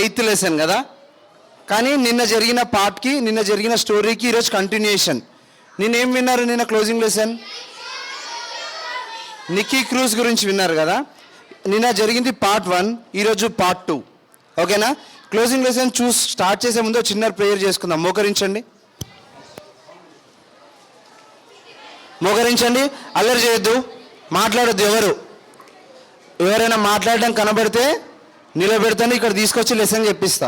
8th lesson కదా, కానీ నిన్న జరిగిన పార్ట్కి, నిన్న జరిగిన స్టోరీకి ఈరోజు కంటిన్యూషన్. నిన్నేం విన్నారు? నిన్న క్లోజింగ్ లెసన్ నిక్కీ క్రూజ్ గురించి విన్నారు కదా. నిన్న జరిగింది పార్ట్ 1, ఈరోజు పార్ట్ 2. ఓకేనా? క్లోజింగ్ లెసన్ స్టార్ట్ చేసే ముందు చిన్న ప్రేయర్ చేసుకుందాం. మోకరించండి. అల్లరి చేయొద్దు, మాట్లాడొద్దు. ఎవరైనా మాట్లాడడం కనబడితే నిలబెడతాను, ఇక్కడ తీసుకొచ్చి లెసన్ చెప్పిస్తా.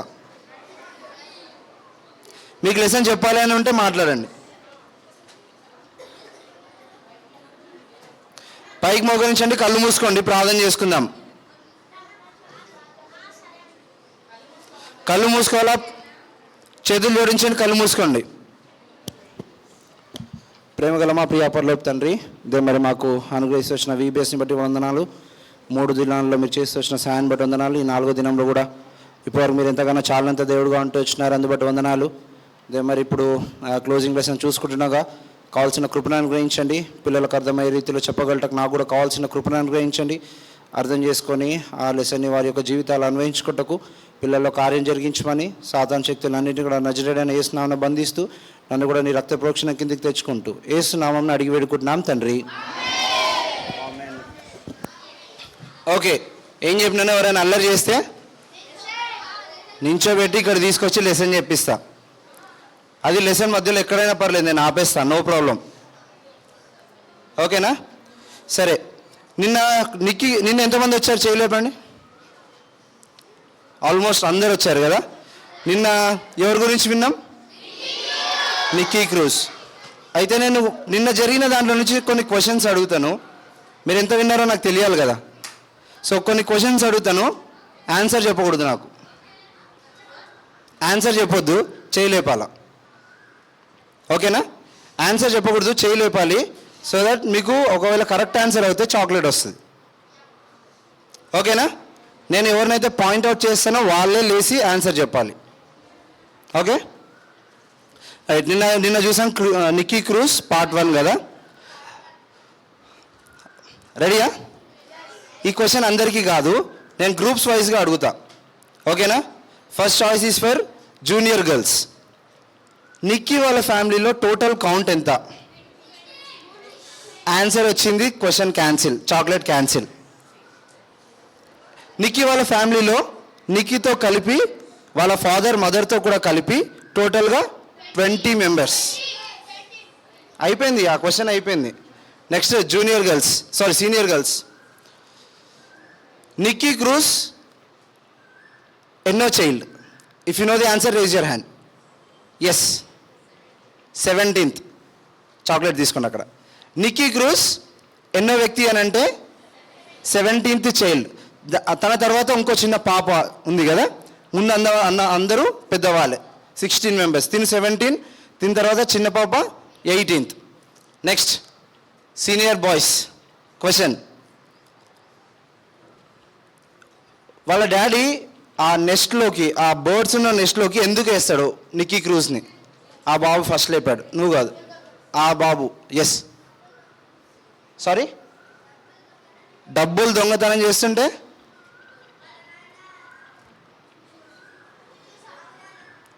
మీకు లెసన్ చెప్పాలి అని ఉంటే మాట్లాడండి. పైకి మోకరించండి, కళ్ళు మూసుకోండి, ప్రార్థన చేసుకుందాం. కళ్ళు మూసుకోవాలా? చేతులు జోడించండి, కళ్ళు మూసుకోండి. ప్రేమగల మా ప్రియ పరలోక తండ్రి, ఇదే మరి మాకు అనుగ్రహిస్తూ వచ్చిన వీబీఎస్ని బట్టి వందనాలు. 3 దినాల్లో మీరు చేస్తూ వచ్చిన సాయాన్ని బట్టి వందనాలు. ఈ 4వ దినంలో కూడా ఇప్పటివరకు మీరు ఎంతగానో చాలంత దేవుడుగా ఉంటూ వచ్చినారు, అందుబట్టి వందనాలు. ఇదే మరి ఇప్పుడు క్లోజింగ్ లెసన్ చూసుకుంటున్నాగా కావాల్సిన కృపను అనుగ్రహించండి. పిల్లలకు అర్థమయ్యే రీతిలో చెప్పగలటకు నాకు కూడా కావాల్సిన కృపను అనుగ్రహించండి. అర్థం చేసుకొని ఆ లెసన్ని వారి యొక్క జీవితాలు అన్వయించుకుంటకు పిల్లల్లో కార్యం జరిగించమని, సాతాను శక్తులన్నింటినీ కూడా నజరేయుడైన యేసు నామమున బంధిస్తూ నన్ను కూడా నీ రక్త ప్రోక్షణ కిందకి తెచ్చుకుంటూ యేసు నామమున అడిగి వేడుకుంటున్నాం తండ్రి. ఓకే, ఏం చెప్పినా ఎవరైనా అల్లరి చేస్తే నించోబెట్టి ఇక్కడ తీసుకొచ్చి లెసన్ చెప్పిస్తా. అది లెసన్ మధ్యలో ఎక్కడైనా పర్లేదు, నేను ఆపేస్తాను, నో ప్రాబ్లం. ఓకేనా? సరే, నిన్న ఎంతమంది వచ్చారు చేయలేపండి? ఆల్మోస్ట్ అందరు వచ్చారు కదా. నిన్న ఎవరి గురించి విన్నాం? నిక్కీ క్రూజ్. అయితే నేను నిన్న జరిగిన దాంట్లో నుంచి కొన్ని క్వశ్చన్స్ అడుగుతాను, మీరు ఎంత విన్నారో నాకు తెలియాలి కదా. సో కొన్ని క్వశ్చన్స్ అడుగుతాను, ఆన్సర్ చెప్పకూడదు. నాకు ఆన్సర్ చెప్పొద్దు, చేయలేపాల. ఓకేనా? ఆన్సర్ చెప్పకూడదు, చేయలేపాలి. సో దట్ మీకు ఒకవేళ కరెక్ట్ ఆన్సర్ అయితే చాక్లెట్ వస్తుంది. ఓకేనా? నేను ఎవరినైతే పాయింట్అవుట్ చేస్తానో వాళ్ళే లేచి ఆన్సర్ చెప్పాలి. ఓకే? రైట్. నిన్న చూసాం నిక్కీ క్రూజ్ పార్ట్ 1 కదా. రెడీయా? ఈ క్వశ్చన్ అందరికీ కాదు, నేను గ్రూప్స్ వైజ్గా అడుగుతా. ఓకేనా? First choice is for junior girls. Nikki వాళ్ళ ఫ్యామిలీలో టోటల్ కౌంట్ ఎంత? ఆన్సర్ వచ్చింది, question cancel, chocolate cancel. Nikki వాళ్ళ ఫ్యామిలీలో నిక్కీతో కలిపి వాళ్ళ ఫాదర్ మదర్తో కూడా కలిపి టోటల్గా 20 మెంబర్స్. అయిపోయింది, ఆ క్వశ్చన్ అయిపోయింది. Next senior girls. Nicky Cruz ఎన్నో child? If you know the answer raise your hand. Yes, 17th. Chocolate తీసుకోండి అక్కడ. నిక్కీ క్రూజ్ ఎన్నో వ్యక్తి అని అంటే 17th చైల్డ్. తన తర్వాత ఇంకో చిన్న పాప ఉంది కదా, ముందు అందరూ పెద్దవాళ్ళే, 16 మెంబర్స్. తిని 17, తిని తర్వాత చిన్న పాప 18th. Next senior boys question. వాళ్ళ డాడీ ఆ నెస్ట్లోకి, ఆ బర్డ్స్ ఉన్న నెస్ట్లోకి ఎందుకు వేస్తాడు నిక్కీ క్రూజ్ని? ఆ బాబు ఫస్ట్ లేపాడు, నువ్వు కాదు, ఆ బాబు. ఎస్, సారీ, డబ్బులు దొంగతనం చేస్తుంటే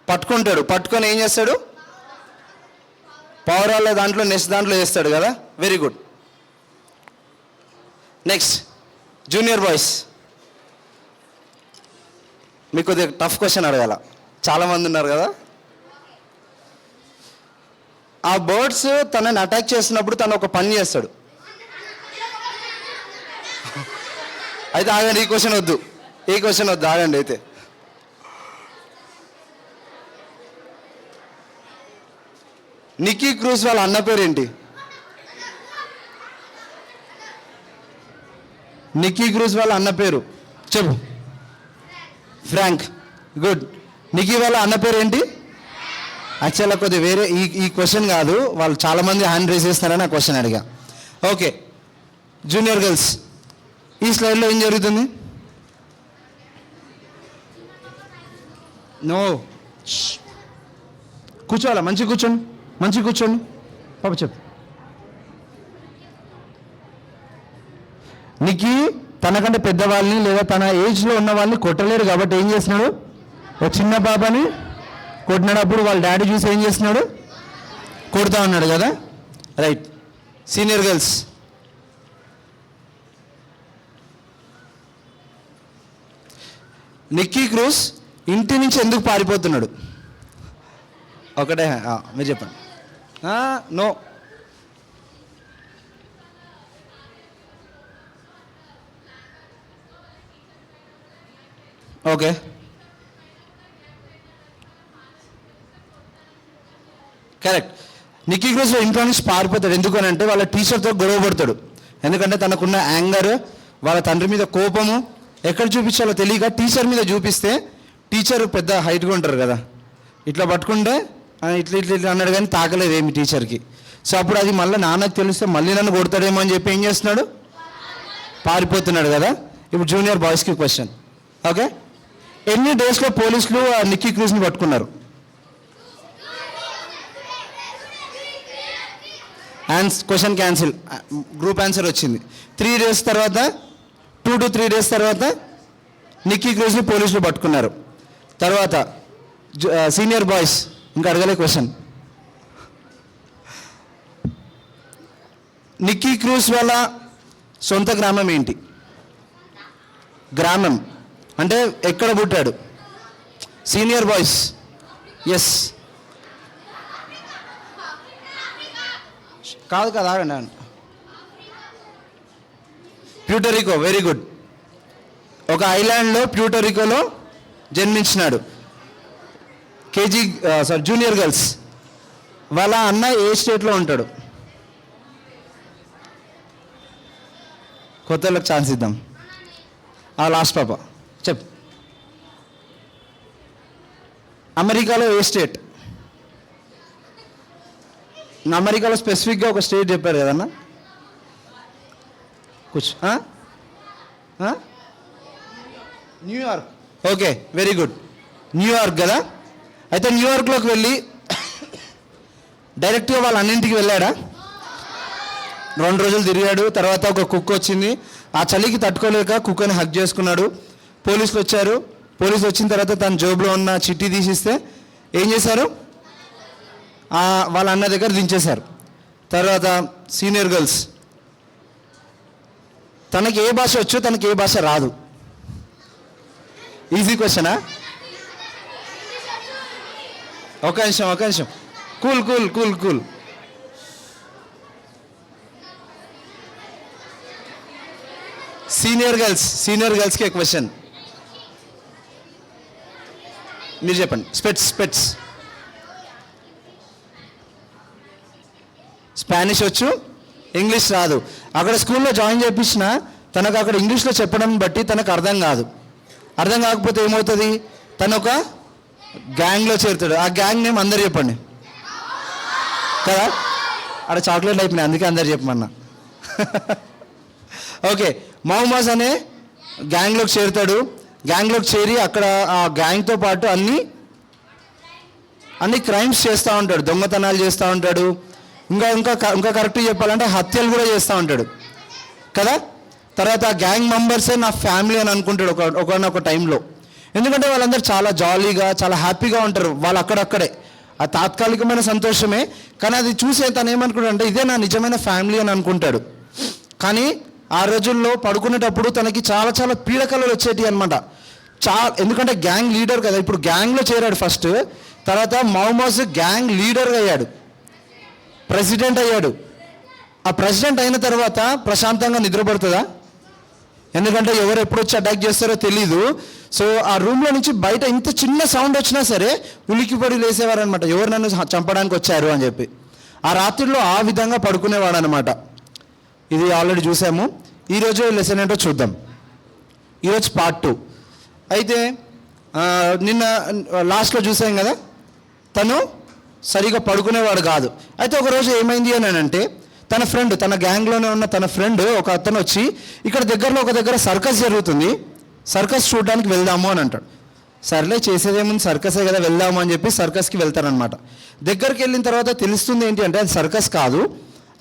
పట్టుకుంటాడు. పట్టుకొని ఏం చేస్తాడు? పౌరాల దాంట్లో నెక్స్ట్ దాంట్లో వేస్తాడు కదా. Very good. Next junior boys. మీకు కొద్దిగా టఫ్ క్వశ్చన్ అడగాల, చాలామంది ఉన్నారు కదా. ఆ బర్డ్స్ తనని అటాక్ చేస్తున్నప్పుడు తను ఒక పని చేస్తాడు. అయితే ఆగండి, ఈ క్వశ్చన్ వద్దు, ఆగండి. అయితే నిక్కీ క్రూజ్ వాళ్ళ అన్న పేరేంటి? నిక్కీ క్రూజ్ వాళ్ళ అన్న పేరు చెప్పు. ఫ్రాంక్. గుడ్. నిక్కీ వాళ్ళ అన్న పేరు ఏంటి? యాక్చువల్గా కొద్దిగా వేరే, ఈ క్వశ్చన్ కాదు, వాళ్ళు చాలామంది హ్యాండ్ రేస్ చేస్తారని ఆ క్వశ్చన్ అడిగా. ఓకే, జూనియర్ గర్ల్స్, ఈ స్లైడ్లో ఏం జరుగుతుంది? నో, కూర్చోవాలా? మంచిగా కూర్చోండి. పాప చెప్పు. నిక్కీ తనకంటే పెద్దవాళ్ళని లేదా తన ఏజ్లో ఉన్న వాళ్ళని కొట్టలేరు కాబట్టి ఏం చేస్తున్నాడు? ఒక చిన్న పాపని కొట్టినప్పుడు వాళ్ళ డాడీ చూసి ఏం చేస్తున్నాడు? కొడుతూ ఉన్నాడు కదా. రైట్. సీనియర్ గర్ల్స్, నిక్కీ క్రూస్ ఇంటి నుంచి ఎందుకు పారిపోతున్నాడు? ఒకటే మీరు చెప్పండి. నో. ఓకే. కరెక్ట్. నిక్కీ క్రూస్ ఇంట్లో నుంచి పారిపోతాడు. ఎందుకని అంటే వాళ్ళ టీచర్తో గొడవ పడతాడు. ఎందుకంటే తనకున్న యాంగర్, వాళ్ళ తండ్రి మీద కోపము ఎక్కడ చూపించాలో తెలియక టీచర్ మీద చూపిస్తే, టీచర్ పెద్ద హైట్గా ఉంటారు కదా, ఇట్లా పట్టుకుంటే ఇట్లా ఇట్లా ఇట్లా అన్నాడు కానీ తాకలేదు ఏమి టీచర్కి. సో అప్పుడు అది మళ్ళీ నాన్నకు తెలిస్తే మళ్ళీ నన్ను కొడతాడేమో అని చెప్పి ఏం చేస్తున్నాడు? పారిపోతున్నాడు కదా. ఇప్పుడు జూనియర్ బాయ్స్కి క్వశ్చన్. ఓకే. ఎన్ని డేస్లో పోలీసులు నిక్కీ క్రూస్ని పట్టుకున్నారు? Question cancel. గ్రూప్ ఆన్సర్ వచ్చింది. 3 days తర్వాత, 2 to 3 days తర్వాత నిక్కీ క్రూస్ని పోలీసులు పట్టుకున్నారు. తర్వాత సీనియర్ బాయ్స్ ఇంకా అడగలే క్వశ్చన్. నిక్కీ క్రూస్ వాళ్ళ సొంత గ్రామం ఏంటి? గ్రామం అంటే ఎక్కడ పుట్టాడు? Senior boys. ఎస్. కాదు కదా, ఆగండి. ప్యూటరికో. Very good. ఒక ఐలాండ్లో ప్యూటరికోలో జన్మించినాడు. జూనియర్ గర్ల్స్, వాళ్ళ అన్న ఏ స్టేట్లో ఉంటాడు? కొత్త వాళ్ళకి ఛాన్స్ ఇద్దాం. లాస్ట్ పాప చెప్. అమెరికాలో ఏ స్టేట్? అమెరికాలో స్పెసిఫిక్గా ఒక స్టేట్ చెప్పారు కదన్నా. కుచ్ New York. Okay, very good. New York కదా. అయితే న్యూయార్క్లోకి వెళ్ళి డైరెక్ట్గా వాళ్ళ అన్నింటికి వెళ్ళాడా? 2 రోజులు తిరిగాడు. తర్వాత ఒక కుక్క వచ్చింది. ఆ చలికి తట్టుకోలేక కుక్కని హగ్ చేసుకున్నాడు. పోలీసులు వచ్చారు. పోలీసులు వచ్చిన తర్వాత తన జోబులో ఉన్న చిట్టి తీసిస్తే ఏం చేశారు? వాళ్ళ అన్న దగ్గర దించేశారు. తర్వాత సీనియర్ గర్ల్స్, తనకి ఏ భాష వచ్చు, తనకి ఏ భాష రాదు? ఈజీ క్వశ్చనా? ఒక నిమిషం. కూల్. సీనియర్ గర్ల్స్కి క్వశ్చన్. మీరు చెప్పండి. స్పెట్స్. స్పానిష్ వచ్చు, ఇంగ్లీష్ రాదు. అక్కడ స్కూల్లో జాయిన్ చేయించిన తనకు అక్కడ ఇంగ్లీష్లో చెప్పడం బట్టి తనకు అర్థం కాదు. అర్థం కాకపోతే ఏమవుతుంది? తను ఒక గ్యాంగ్లో చేరుతాడు. ఆ గ్యాంగ్ నేమ్ అందరు చెప్పండి కదా. అక్కడ చాక్లెట్లు అయిపోయినాయి, అందుకే అందరు చెప్పమన్నా. ఓకే. మౌమాస్ అనే గ్యాంగ్లోకి చేరుతాడు. గ్యాంగ్లోకి చేరి అక్కడ ఆ గ్యాంగ్తో పాటు అన్ని క్రైమ్స్ చేస్తూ ఉంటాడు. దొంగతనాలు చేస్తూ ఉంటాడు. ఇంకా కరెక్ట్గా చెప్పాలంటే హత్యలు కూడా చేస్తూ ఉంటాడు కదా. తర్వాత ఆ గ్యాంగ్ మెంబర్సే నా ఫ్యామిలీ అని అనుకుంటాడు ఒక టైంలో. ఎందుకంటే వాళ్ళందరూ చాలా జాలీగా, చాలా హ్యాపీగా ఉంటారు. వాళ్ళు అక్కడక్కడే. ఆ తాత్కాలికమైన సంతోషమే, కానీ అది చూసే తను ఏమనుకుంటాడు అంటే ఇదే నా నిజమైన ఫ్యామిలీ అని అనుకుంటాడు. కానీ ఆ రోజుల్లో పడుకునేటప్పుడు తనకి చాలా చాలా పీడకలలు వచ్చేటివి అనమాట. ఎందుకంటే గ్యాంగ్ లీడర్ కదా. ఇప్పుడు గ్యాంగ్లో చేరాడు ఫస్ట్. తర్వాత మౌమాస్ గ్యాంగ్ లీడర్గా అయ్యాడు, ప్రెసిడెంట్ అయ్యాడు. ఆ ప్రెసిడెంట్ అయిన తర్వాత ప్రశాంతంగా నిద్రపడుతుందా? ఎందుకంటే ఎవరు ఎప్పుడు వచ్చి అటాక్ చేస్తారో తెలీదు. సో ఆ రూమ్లో నుంచి బయట ఇంత చిన్న సౌండ్ వచ్చినా సరే ఉలికిపడి లేసేవారు అనమాట, ఎవరు నన్ను చంపడానికి వచ్చారు అని చెప్పి. ఆ రాత్రిలో ఆ విధంగా పడుకునేవాడు అనమాట. ఇది ఆల్రెడీ చూసాము. ఈరోజు లెసన్ ఏంటో చూద్దాం. ఈరోజు పార్ట్ 2. అయితే నిన్న లాస్ట్లో చూసాం కదా, తను సరిగా పడుకునేవాడు కాదు. అయితే ఒకరోజు ఏమైంది అని అంటే తన ఫ్రెండ్, తన గ్యాంగ్లోనే ఉన్న తన ఫ్రెండ్ ఒక అతను వచ్చి ఇక్కడ దగ్గరలో ఒక దగ్గర సర్కస్ జరుగుతుంది, సర్కస్ చూడడానికి వెళ్దాము అని అంటాడు. సర్లే చేసేదేముంది, సర్కసే కదా, వెళ్దాము అని చెప్పి సర్కస్కి వెళ్తారనమాట. దగ్గరికి వెళ్ళిన తర్వాత తెలుస్తుంది ఏంటి అంటే అది సర్కస్ కాదు.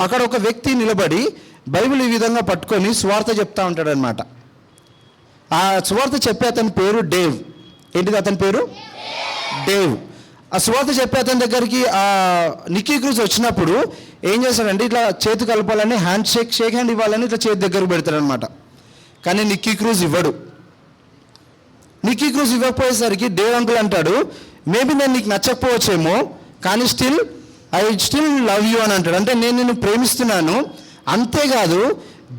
అక్కడ ఒక వ్యక్తి నిలబడి బైబిల్ ఈ విధంగా పట్టుకొని సువార్త చెప్తా ఉంటాడనమాట. ఆ సువార్త చెప్పే అతని పేరు డేవ్. ఏంటిది అతని పేరు? డేవ్. ఆ సువార్త చెప్పే అతని దగ్గరికి ఆ నిక్కీ క్రూజ్ వచ్చినప్పుడు ఏం చేస్తాడంటే ఇట్లా చేతి కలపాలని షేక్ హ్యాండ్ ఇవ్వాలని ఇట్లా చేతి దగ్గరకు పెడతాడనమాట. కానీ నిక్కీ క్రూజ్ ఇవ్వడు. నిక్కీ క్రూజ్ ఇవ్వకపోయేసరికి డేవ్ అంకుల్ అంటాడు, మేబీ నేను నీకు నచ్చకపోవచ్చేమో, కానీ ఐ స్టిల్ లవ్ యూ అని అంటాడు. అంటే నేను నిన్ను ప్రేమిస్తున్నాను, అంతేకాదు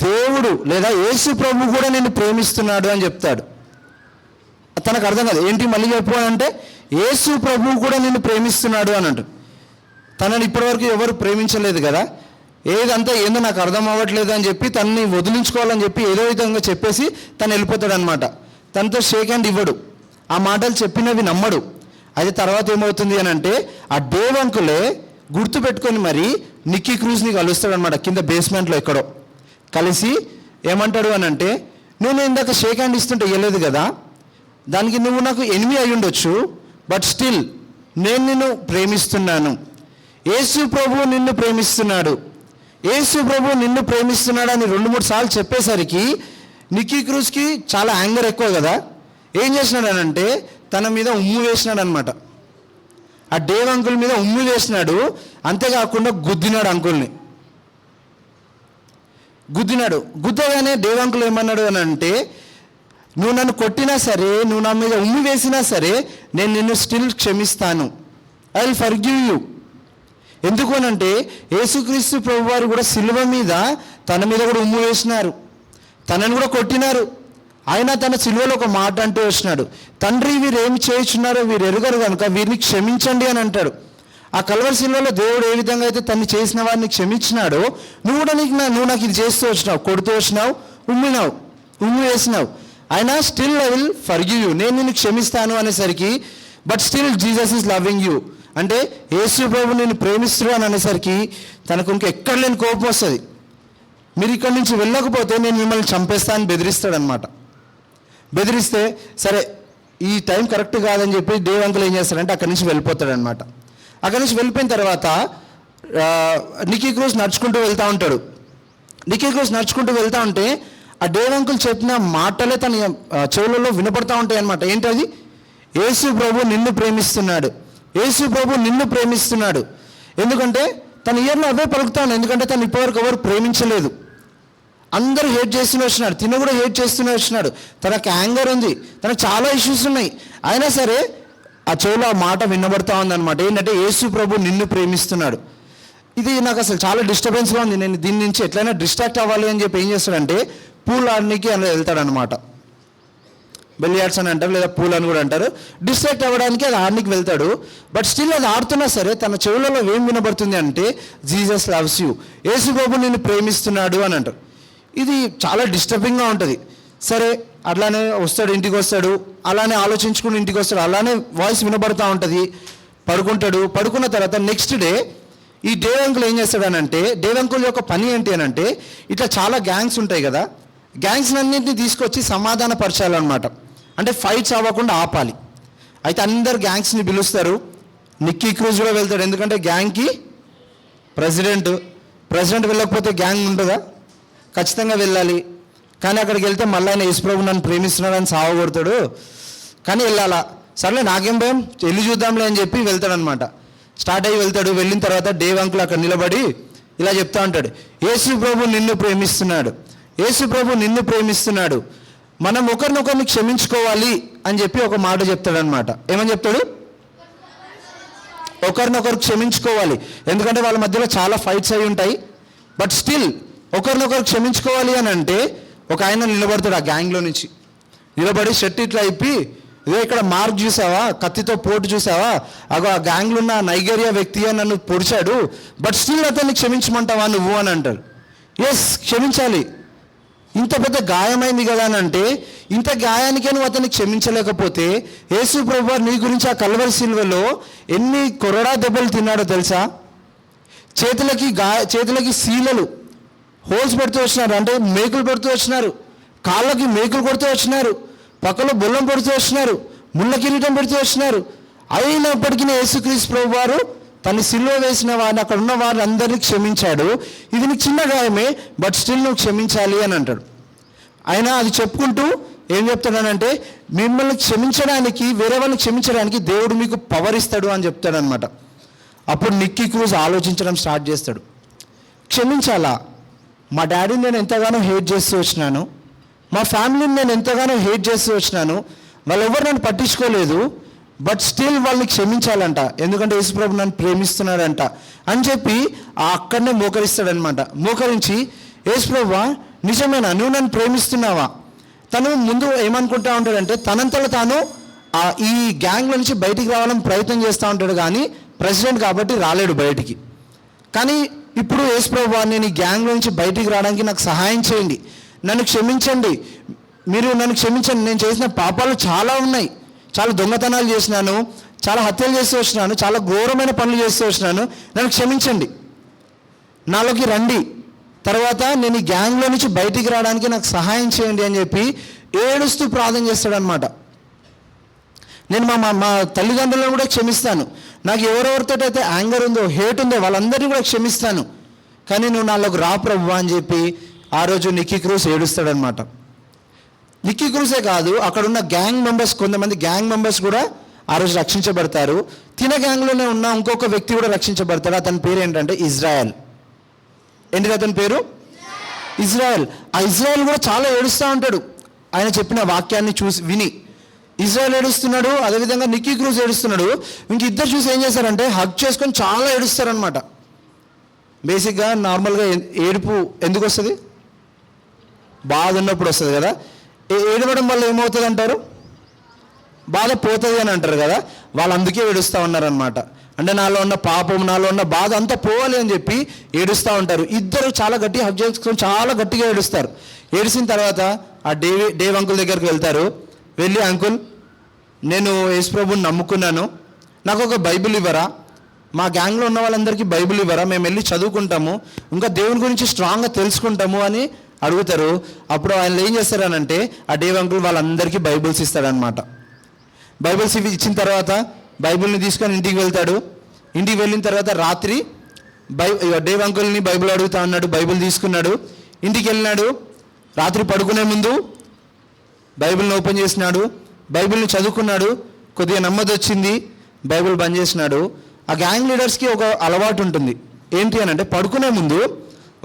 దేవుడు లేదా యేసు ప్రభు కూడా నిన్ను ప్రేమిస్తున్నాడు అని చెప్తాడు. తనకు అర్థం కాదు. ఏంటి మళ్ళీ చెప్పు అని అంటే, యేసు ప్రభు కూడా నిన్ను ప్రేమిస్తున్నాడు అని అంటాడు. తనని ఇప్పటివరకు ఎవరు ప్రేమించలేదు కదా, ఏదంతా ఏందో నాకు అర్థం అవ్వట్లేదు అని చెప్పి తనని వదిలించుకోవాలని చెప్పి ఏదో విధంగా చెప్పేసి తను వెళ్ళిపోతాడు అనమాట. తనతో షేక్ హ్యాండ్ ఇవ్వడు, ఆ మాటలు చెప్పినవి నమ్మడు. అయితే తర్వాత ఏమవుతుంది అని అంటే, ఆ డేవ్ అంకులే గుర్తు పెట్టుకొని మరి నిక్కీ క్రూజ్ని కలుస్తాడు అనమాట. కింద బేస్మెంట్లో ఎక్కడో కలిసి ఏమంటాడు అని అంటే, నేను ఇందాక షేక్ హ్యాండ్ ఇస్తుంటే ఇవ్వలేదు కదా, దానికి నువ్వు నాకు ఎనిమి అయి ఉండొచ్చు, బట్ స్టిల్ నేను నిన్ను ప్రేమిస్తున్నాను. యేసు ప్రభు నిన్ను ప్రేమిస్తున్నాడు, యేసు ప్రభు నిన్ను ప్రేమిస్తున్నాడు అని 2-3 సార్లు చెప్పేసరికి నిక్కీ క్రూజ్కి చాలా యాంగర్ ఎక్కువ కదా. ఏం చేసినాడు అని అంటే, తన మీద ఉమ్ము వేసినాడు అనమాట. ఆ డేవ్ అంకుల్ మీద ఉమ్ము వేసినాడు. అంతేకాకుండా గుద్దినాడు అంకుల్ని. గుద్దగానే డేవ్ అంకుల్ ఏమన్నాడు అని అంటే, నువ్వు నన్ను కొట్టినా సరే, నువ్వు నా మీద ఉమ్మి వేసినా సరే, నేను నిన్ను స్టిల్ క్షమిస్తాను. I will forgive you. ఎందుకు అనంటే, యేసుక్రీస్తు ప్రభువారు కూడా సిలువ మీద తన మీద కూడా ఉమ్ము వేసినారు, తనని కూడా కొట్టినారు. ఆయన తన సిలువలో ఒక మాట అంటూ వచ్చినాడు, తండ్రి వీరు ఏమి చేయుచున్నారో వీరు ఎరుగరు కనుక వీరిని క్షమించండి అని అంటాడు. ఆ కల్వరి సిలువలో దేవుడు ఏ విధంగా అయితే తను చేసిన వారిని క్షమించినాడో, నువ్వు కూడా నువ్వు నాకు ఇది చేస్తూ వచ్చినావు, కొడుతూ వచ్చినావు, ఉమ్మి వేసినావు. ఆయన still I will forgive you, నేను నిన్ను క్షమిస్తాను అనేసరికి, but still Jesus is loving you అంటే యేసు ప్రభు నేను ప్రేమిస్తున్నాను అని అనేసరికి తనకు ఇంకెక్కడ లేని కోపం వస్తుంది. మీరు ఇక్కడి నుంచి వెళ్ళకపోతే నేను మిమ్మల్ని చంపేస్తానని బెదిరిస్తాడనమాట. బెదిరిస్తే సరే ఈ టైం కరెక్ట్ కాదని చెప్పి డేవ్ అంకుల్ ఏం చేస్తాడంటే అక్కడి నుంచి వెళ్ళిపోతాడనమాట. అక్కడి నుంచి వెళ్ళిపోయిన తర్వాత నిక్కీ క్రూజ్ నడుచుకుంటూ వెళ్తూ ఉంటాడు. నిక్కీ క్రూజ్ నడుచుకుంటూ వెళ్తూ ఉంటే ఆ డేవ్ అంకుల్ చెప్పిన మాటలే తన చెవులలో వినపడతా ఉంటాయి అనమాట. ఏంటది? యేసు ప్రభు నిన్ను ప్రేమిస్తున్నాడు, యేసు ప్రభు నిన్ను ప్రేమిస్తున్నాడు. ఎందుకంటే తన ఇయర్లో అవే పలుకుతాను. ఎందుకంటే తను ఇప్పటివరకు ఎవరు ప్రేమించలేదు, అందరూ హేట్ చేస్తూనే వచ్చినాడు, తిను కూడా హేట్ చేస్తూనే వచ్చినాడు. తనకు యాంగర్ ఉంది, తనకు చాలా ఇష్యూస్ ఉన్నాయి. అయినా సరే ఆ చెవులో ఆ మాట వినబడతా ఉందన్నమాట. ఏంటంటే యేసు ప్రభు నిన్ను ప్రేమిస్తున్నాడు. ఇది నాకు అసలు చాలా డిస్టర్బెన్స్గా ఉంది. నేను దీని నుంచి ఎట్లయినా డిస్ట్రాక్ట్ అవ్వాలి అని చెప్పి ఏం చేస్తాడంటే పూల్ ఆడడానికి అని వెళ్తాడనమాట. బెల్లియాడ్స్ అని అంటారు, లేదా పూల్ అని కూడా అంటారు. డిస్ట్రాక్ట్ అవ్వడానికి అది ఆడడానికి వెళ్తాడు. బట్ స్టిల్ అది ఆడుతున్నా సరే తన చెవులలో ఏం వినబడుతుంది అంటే జీసస్ లవ్స్ యూ, యేసు ప్రభు నిన్ను ప్రేమిస్తున్నాడు అని అంటారు. ఇది చాలా డిస్టర్బింగ్గా ఉంటుంది. సరే అట్లానే వస్తాడు, ఇంటికి వస్తాడు, అలానే ఆలోచించుకుని ఇంటికి వస్తాడు, అలానే వాయిస్ వినబడుతూ ఉంటుంది. పడుకుంటాడు. పడుకున్న తర్వాత నెక్స్ట్ డే ఈ డేవ్ అంకుల్ ఏం చేస్తాడనంటే, డేవ్ అంకుల్ యొక్క పని ఏంటి అని అంటే, ఇట్లా చాలా గ్యాంగ్స్ ఉంటాయి కదా, గ్యాంగ్స్ అన్నింటినీ తీసుకొచ్చి సమాధానపరచాలన్నమాట. అంటే ఫైట్స్ అవ్వకుండా ఆపాలి. అయితే అందరు గ్యాంగ్స్ని పిలుస్తారు. నిక్కీ క్రూజ్ కూడా వెళ్తాడు, ఎందుకంటే గ్యాంగ్కి ప్రెసిడెంట్ వెళ్ళకపోతే గ్యాంగ్ ఉంటుందా? ఖచ్చితంగా వెళ్ళాలి. కానీ అక్కడికి వెళ్తే మళ్ళీ ఆయన యేసుప్రభు నన్ను ప్రేమిస్తున్నాడని సావగొడతాడు. కానీ వెళ్ళాలా, సర్లే నాకేం భయం, వెళ్ళి చూద్దాంలే అని చెప్పి వెళ్తాడనమాట. స్టార్ట్ అయ్యి వెళ్తాడు. వెళ్ళిన తర్వాత డేవ్ అంకుల్ అక్కడ నిలబడి ఇలా చెప్తా ఉంటాడు, యేసు ప్రభు నిన్ను ప్రేమిస్తున్నాడు, యేసు ప్రభు నిన్ను ప్రేమిస్తున్నాడు, మనం ఒకరినొకరిని క్షమించుకోవాలి అని చెప్పి ఒక మాట చెప్తాడనమాట. ఏమని చెప్తాడు? ఒకరినొకరు క్షమించుకోవాలి. ఎందుకంటే వాళ్ళ మధ్యలో చాలా ఫైట్స్ అయి ఉంటాయి. బట్ స్టిల్ ఒకరినొకరు క్షమించుకోవాలి అని అంటే ఒక ఆయన నిలబడతాడు. ఆ గ్యాంగ్లో నుంచి నిలబడి షర్ట్ ఇట్లా ఇప్పి, ఇదే ఇక్కడ మార్క్ చూసావా, కత్తితో పోటు చూసావా, అగో ఆ గ్యాంగ్లో ఉన్న నైజీరియా వ్యక్తి అని నన్ను పొడిచాడు, బట్ స్టిల్ అతన్ని క్షమించమంటావా నువ్వు అని అంటారు. ఎస్, క్షమించాలి. ఇంత పెద్ద గాయమైంది కదా అని అంటే, ఇంత గాయానికే నువ్వు అతన్ని క్షమించలేకపోతే యేసు ప్రభువు నీ గురించి ఆ కల్వరి సిలువలో ఎన్ని కొరడా దెబ్బలు తిన్నాడో తెలుసా? చేతులకి శీలలు హోల్స్ పెడుతూ వచ్చినారు, అంటే మేకులు పెడుతూ వచ్చినారు, కాళ్ళకి మేకులు కొడుతూ వచ్చినారు, పక్కలో బొల్లం పెడుతూ వచ్చినారు, ముళ్ళ కిరీటం పెడుతూ వచ్చినారు. అయినప్పటికీ యేసుక్రీస్తు ప్రభు వారు తన సిలువ వేసిన వారిని, అక్కడ ఉన్న వారిని అందరినీ క్షమించాడు. ఇది నీకు చిన్న గాయమే, బట్ స్టిల్ నువ్వు క్షమించాలి అని అంటాడు. ఆయన అది చెప్పుకుంటూ ఏం చెప్తాడనంటే మిమ్మల్ని క్షమించడానికి, వేరే వాళ్ళని క్షమించడానికి దేవుడు మీకు పవర్ ఇస్తాడు అని చెప్తాడనమాట. అప్పుడు నిక్కీ క్రూజ్ ఆలోచించడం స్టార్ట్ చేస్తాడు. క్షమించాలా? మా డాడీని నేను ఎంతగానో హేట్ చేస్తూ వచ్చినాను, మా ఫ్యామిలీని నేను ఎంతగానో హేట్ చేస్తూ వచ్చినాను, వాళ్ళు ఎవరు నన్ను పట్టించుకోలేదు, బట్ స్టిల్ వాళ్ళని క్షమించాలంట, ఎందుకంటే యేసుప్రభు నన్ను ప్రేమిస్తున్నాడంట అని చెప్పి అక్కడనే మోకరిస్తాడనమాట. మోకరించి, యేసుప్రభువా నిజమేనా, నువ్వు నన్ను ప్రేమిస్తున్నావా? తను ముందు ఏమనుకుంటా ఉంటాడంటే తనంతలో తాను ఈ గ్యాంగ్లో నుంచి బయటికి రావాలని ప్రయత్నం చేస్తూ ఉంటాడు, కానీ ప్రెసిడెంట్ కాబట్టి రాలేడు బయటికి. కానీ ఇప్పుడు యేసుప్రభువా నేను ఈ గ్యాంగ్లో నుంచి బయటికి రావడానికి నాకు సహాయం చేయండి, నన్ను క్షమించండి, మీరు నన్ను క్షమించండి, నేను చేసిన పాపాలు చాలా ఉన్నాయి, చాలా దొంగతనాలు చేసినాను, చాలా హత్యలు చేస్తూ వచ్చినాను, చాలా ఘోరమైన పనులు చేస్తూ వచ్చినాను, నన్ను క్షమించండి, నాలోకి రండి, తర్వాత నేను ఈ గ్యాంగ్లో నుంచి బయటికి రావడానికి నాకు సహాయం చేయండి అని చెప్పి ఏడుస్తూ ప్రార్థన చేస్తాడనమాట. నేను మా తల్లిదండ్రులను కూడా క్షమిస్తాను, నాకు ఎవరెవరితో అయితే యాంగర్ ఉందో, హేట్ ఉందో వాళ్ళందరినీ కూడా క్షమిస్తాను, కానీ నువ్వు నాలోకి రా ప్రభువా అని చెప్పి ఆ రోజు నిక్కీ క్రూజ్ ఏడుస్తాడనమాట. నిక్కీ క్రూజే కాదు, అక్కడున్న గ్యాంగ్ మెంబర్స్, కొంతమంది గ్యాంగ్ మెంబర్స్ కూడా ఆ రోజు రక్షించబడతారు. తిన గ్యాంగ్లోనే ఉన్న ఇంకొక వ్యక్తి కూడా రక్షించబడతాడు. అతని పేరు ఏంటంటే ఇజ్రాయెల్. ఏంటిది అతని పేరు? ఇజ్రాయెల్. ఆ ఇజ్రాయెల్ కూడా చాలా ఏడుస్తూ ఉంటాడు ఆయన చెప్పిన వాక్యాన్ని విని. ఇజ్రాయెల్ ఏడుస్తున్నాడు, అదేవిధంగా నిక్కీ క్రూజ్ ఏడుస్తున్నాడు. ఇంక ఇద్దరు చూసి ఏం చేస్తారంటే హగ్ చేసుకొని చాలా ఏడుస్తారనమాట. బేసిక్గా నార్మల్గా ఏడుపు ఎందుకు వస్తుంది? బాధ ఉన్నప్పుడు వస్తుంది కదా. ఏడవడం వల్ల ఏమవుతుంది అంటారు? బాధ పోతుంది అని అంటారు కదా. వాళ్ళు అందుకే ఏడుస్తూ ఉన్నారనమాట. అంటే నాలో ఉన్న పాపం, నాలో ఉన్న బాధ అంతా పోవాలి అని చెప్పి ఏడుస్తూ ఉంటారు. ఇద్దరు చాలా గట్టిగా హగ్ చేసుకొని చాలా గట్టిగా ఏడుస్తారు. ఏడిసిన తర్వాత ఆ డేవ్ అంకుల్ దగ్గరికి వెళ్తారు. వెళ్ళి, అంకుల్ నేను యేసుప్రభుని నమ్ముకున్నాను, నాకు ఒక బైబిల్ ఇవ్వరా, మా గ్యాంగ్లో ఉన్న వాళ్ళందరికీ బైబిల్ ఇవ్వరా, మేము వెళ్ళి చదువుకుంటాము, ఇంకా దేవుని గురించి స్ట్రాంగ్గా తెలుసుకుంటాము అని అడుగుతారు. అప్పుడు ఆయన ఏం చేస్తారనంటే ఆ డేవ్ అంకుల్ వాళ్ళందరికీ బైబిల్స్ ఇస్తాడనమాట. బైబిల్స్ ఇచ్చిన తర్వాత బైబిల్ని తీసుకొని ఇంటికి వెళ్తాడు. ఇంటికి వెళ్ళిన తర్వాత రాత్రి డేవ్ అంకుల్ని బైబిల్ అడుగుతా అన్నాడు. బైబిల్ తీసుకున్నాడు, ఇంటికి వెళ్ళినాడు. రాత్రి పడుకునే ముందు బైబిల్ని ఓపెన్ చేసినాడు, బైబిల్ని చదువుకున్నాడు. కొద్దిగా నెమ్మది వచ్చింది, బైబిల్ బంద్ చేసినాడు. ఆ గ్యాంగ్ లీడర్స్కి ఒక అలవాటు ఉంటుంది. ఏంటి అని అంటే పడుకునే ముందు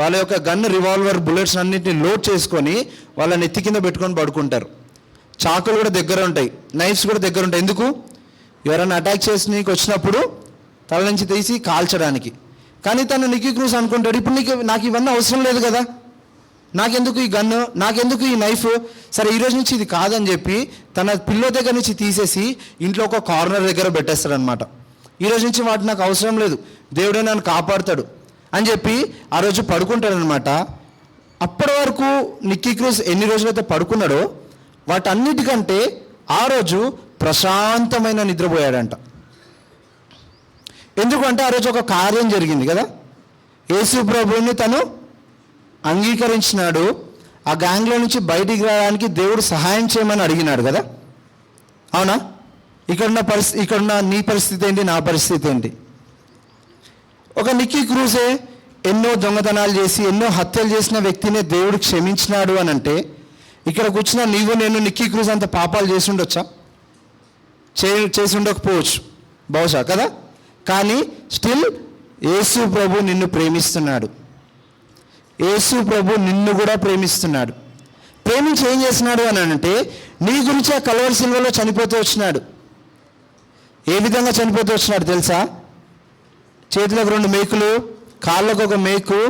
వాళ్ళ యొక్క గన్, రివాల్వర్, బుల్లెట్స్ అన్నింటినీ లోడ్ చేసుకొని వాళ్ళ నెత్తి కింద పెట్టుకొని పడుకుంటారు. చాకులు కూడా దగ్గర ఉంటాయి, నైఫ్స్ కూడా దగ్గర ఉంటాయి. ఎందుకు? ఎవరైనా అటాక్ చేసి నీకు వచ్చినప్పుడు తల నుంచి తీసి కాల్చడానికి. కానీ తను నిక్కీ క్రూజ్ అనుకుంటాడు, ఇప్పుడు నాకు ఇవన్నీ అవసరం లేదు కదా, నాకెందుకు ఈ గన్ను, నాకెందుకు ఈ నైఫ్, సరే ఈరోజు నుంచి ఇది కాదని చెప్పి తన పిల్లో దగ్గర నుంచి తీసేసి ఇంట్లో ఒక కార్నర్ దగ్గర పెట్టేస్తాడనమాట. ఈరోజు నుంచి వాటి నాకు అవసరం లేదు, దేవుడే నన్ను కాపాడుతాడు అని చెప్పి ఆ రోజు పడుకుంటాడనమాట. అప్పటి వరకు నిక్కీ క్రూజ్ ఎన్ని రోజులైతే పడుకున్నాడో వాటన్నిటికంటే ఆ రోజు ప్రశాంతమైన నిద్రపోయాడంట. ఎందుకంటే ఆ రోజు ఒక కార్యం జరిగింది కదా. యేసు ప్రభువుని తను అంగీకరించినాడు. ఆ గ్యాంగ్లో నుంచి బయటికి రావడానికి దేవుడు సహాయం చేయమని అడిగినాడు కదా. అవునా? ఇక్కడున్న నీ పరిస్థితి ఏంటి, నా పరిస్థితి ఏంటి? ఒక నిక్కీ క్రూజే ఎన్నో దొంగతనాలు చేసి ఎన్నో హత్యలు చేసిన వ్యక్తినే దేవుడు క్షమించినాడు అని అంటే, ఇక్కడ కూర్చున్న నీవు నేను నిక్కీ క్రూజ్ అంత పాపాలు చేసి ఉండొచ్చా? చేసి ఉండకపోవచ్చు బహుశా కదా. కానీ స్టిల్ యేసు ప్రభు నిన్ను ప్రేమిస్తున్నాడు. యేసు ప్రభు నిన్ను కూడా ప్రేమిస్తున్నాడు. ప్రేమించి ఏం చేస్తున్నాడు అని అంటే నీ గురించి ఆ కల్వరి సిలువలో చనిపోతూ వచ్చినాడు. ఏ విధంగా చనిపోతూ వచ్చినాడు తెలుసా? చేతులకు 2 మేకులు, కాళ్ళకు ఒక మేకు,